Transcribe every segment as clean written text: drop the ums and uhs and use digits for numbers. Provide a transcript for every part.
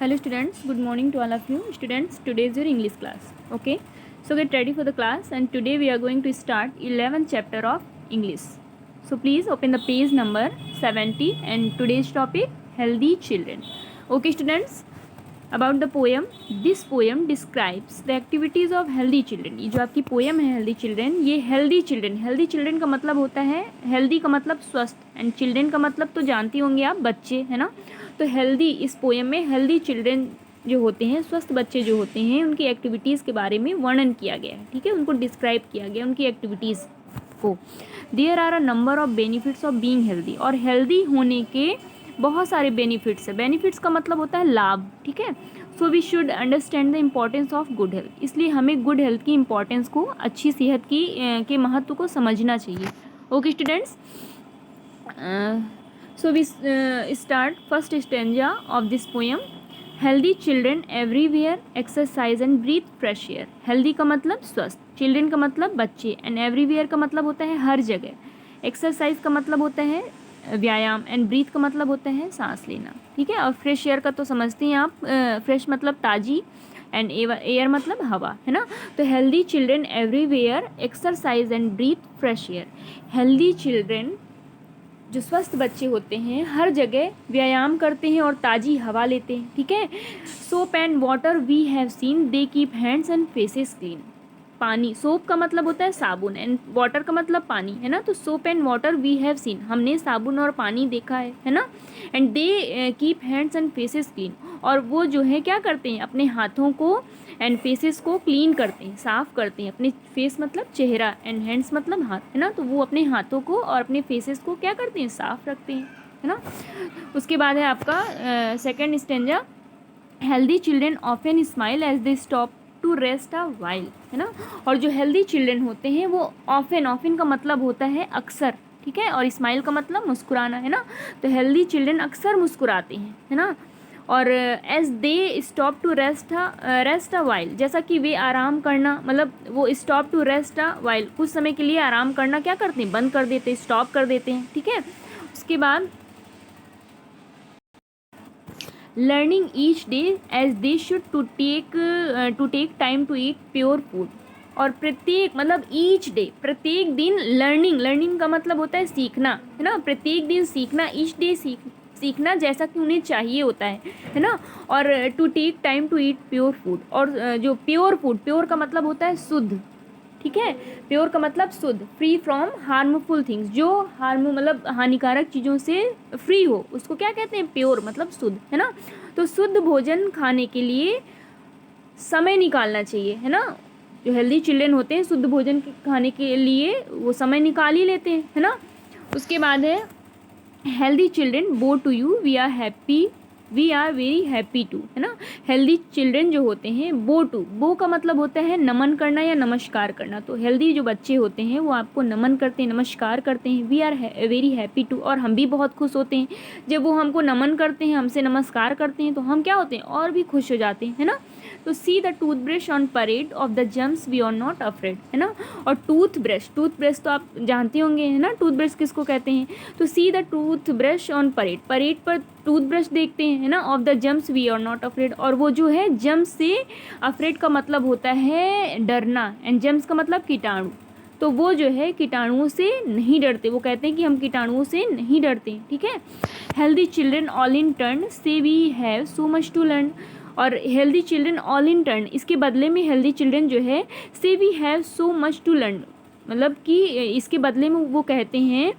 Hello students, good morning to all of you. Students, today is your English class. Okay, so get ready for the class, and today we are going to start 11th chapter of English. So please open the page number 70 and today's topic healthy children. Okay students, about the poem, this poem describes the activities of healthy children. ये जो आपकी poem है healthy children, ये healthy children का मतलब होता है, healthy का मतलब स्वस्थ एंड चिल्ड्रेन का मतलब तो जानती होंगे आप, बच्चे, है ना। तो हेल्दी, इस पोएम में हेल्दी चिल्ड्रेन जो होते हैं, स्वस्थ बच्चे जो होते हैं, उनकी एक्टिविटीज़ के बारे में वर्णन किया गया है, ठीक है, उनको डिस्क्राइब किया गया उनकी एक्टिविटीज़ को। There are a number of benefits of being healthy, और हेल्दी होने के बहुत सारे बेनिफिट्स है। बेनिफिट्स का मतलब होता है लाभ, ठीक है। So we should understand the importance of good health, इसलिए हमें गुड हेल्थ की इम्पोर्टेंस को, अच्छी सेहत की के महत्व को समझना चाहिए। Okay students, so we start first stanza of this poem. Healthy children everywhere exercise and breathe fresh air. Healthy का मतलब स्वस्थ, चिल्ड्रेन का मतलब बच्चे, एंड एवरीवेयर का मतलब होता है हर जगह, एक्सरसाइज का मतलब होता है व्यायाम, एंड ब्रीथ का मतलब होता है सांस लेना, ठीक है। और फ्रेश एयर का तो समझते हैं आप, फ्रेश मतलब ताज़ी, एंड एयर मतलब हवा, है ना। तो healthy children everywhere exercise and breathe fresh air. Healthy children, जो स्वस्थ बच्चे होते हैं, हर जगह व्यायाम करते हैं और ताज़ी हवा लेते हैं, ठीक है। Soap and water we have seen they keep hands and faces clean. पानी, सोप का मतलब होता है साबुन, एंड वाटर का मतलब पानी, है ना। तो soap and water we have seen, हमने साबुन और पानी देखा है ना। And they keep hands and faces clean, और वो जो है क्या करते हैं, अपने हाथों को एंड फेसेस को क्लीन करते हैं, साफ़ करते हैं। अपने फेस मतलब चेहरा, एंड हैंड्स मतलब हाथ, है ना। तो वो अपने हाथों को और अपने फेसेस को क्या करते हैं, साफ़ रखते हैं, है ना। उसके बाद है आपका second stanza. Healthy children often smile as they stop to rest a while, है ना। और जो हेल्दी चिल्ड्रेन होते हैं वो ऑफन का मतलब होता है अक्सर, ठीक है, और स्माइल का मतलब मुस्कुराना, है ना। तो हेल्दी चिल्ड्रेन अक्सर मुस्कुराते हैं, है ना। और as they stop to rest a while, जैसा कि वे आराम करना, मतलब वो stop to rest a while, कुछ समय के लिए आराम करना क्या करते हैं, बंद कर देते हैं, स्टॉप कर देते हैं, ठीक है। उसके बाद learning each day as they should to take time to eat pure food. और प्रत्येक मतलब ईच डे, प्रत्येक दिन, लर्निंग का मतलब होता है सीखना, है ना। प्रत्येक दिन सीखना, ईच डे सीखना जैसा कि उन्हें चाहिए होता है ना। और to take time to eat pure food, और जो प्योर फूड, प्योर का मतलब होता है शुद्ध, ठीक है। प्योर का मतलब शुद्ध, फ्री फ्रॉम हार्मफुल थिंग्स, जो मतलब हानिकारक चीज़ों से फ्री हो, उसको क्या कहते हैं, प्योर मतलब शुद्ध, है ना। तो शुद्ध भोजन खाने के लिए समय निकालना चाहिए, है ना। जो हेल्दी चिल्ड्रन होते हैं, शुद्ध भोजन खाने के लिए वो समय निकाल ही लेते हैं, है ना। उसके बाद है healthy children bow to you we are very happy to, है ना। हेल्दी चिल्ड्रन जो होते हैं, बो का मतलब होता है नमन करना या नमस्कार करना। तो हेल्दी जो बच्चे होते हैं वो आपको नमन करते हैं, नमस्कार करते हैं। We are very happy to, और हम भी बहुत खुश होते हैं जब वो हमको नमन करते हैं, हमसे नमस्कार करते हैं, तो हम क्या होते हैं, और भी खुश हो जाते हैं, है ना। तो see the toothbrush on parade of the germs we are not afraid, है ना। और टूथब्रश तो आप जानते होंगे, है ना, टूथब्रश किसको कहते हैं। तो see the toothbrush on parade पर टूथब्रश देखते हैं, है ना, of the germs we are not afraid. और वो जो है जम्स से, अफ्रेड का मतलब होता है डरना, एंड जम्स का मतलब कीटाणु। तो वो जो है कीटाणुओं से नहीं डरते, वो कहते हैं कि हम कीटाणुओं से नहीं डरते, ठीक है। Healthy children all in turn say we have so much to learn. और healthy children all in turn, इसके बदले में हेल्दी चिल्ड्रन जो है, say we have so much to learn, मतलब कि इसके बदले में वो कहते हैं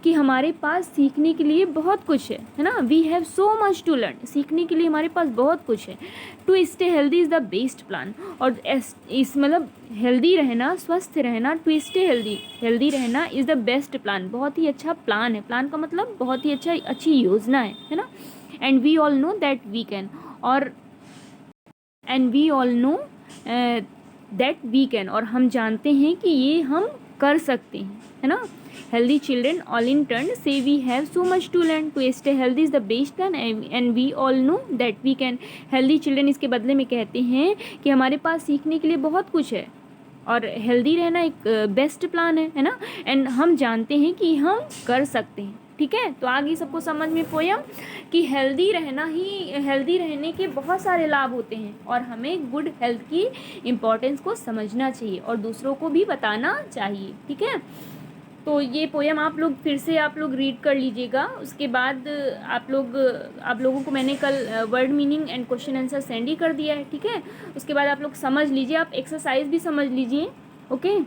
कि हमारे पास सीखने के लिए बहुत कुछ है ना। We have so much to learn, सीखने के लिए हमारे पास बहुत कुछ है। To stay healthy is the best plan, और इस मतलब हेल्दी रहना, स्वस्थ रहना, टू स्टे हेल्दी रहना इज़ द बेस्ट प्लान, बहुत ही अच्छा प्लान है। प्लान का मतलब बहुत ही अच्छी योजना है ना। And we all know that we can, और and we all know that we can, और हम जानते हैं कि ये हम कर सकते हैं, है ना। Healthy children all in turn say we have so much to learn, to stay healthy is the best plan, and we all know that we can. Healthy children इसके बदले में कहते हैं कि हमारे पास सीखने के लिए बहुत कुछ है, और हेल्दी रहना एक बेस्ट प्लान है ना। एंड हम जानते हैं कि हम कर सकते हैं, ठीक है, तो आगे सबको समझ में पोयम कि हेल्दी रहने के बहुत सारे लाभ होते हैं और हमें गुड हेल्थ की इम्पोर्टेंस को समझना चाहिए और दूसरों को भी बताना चाहिए। ठीक है, तो ये पोयम आप लोग रीड कर लीजिएगा। उसके बाद आप लोगों को मैंने कल word meaning and question answer send ही कर दिया है। ठीक है, उसके बाद आप लोग समझ लीजिए, आप एक्सरसाइज भी समझ लीजिए। ओके।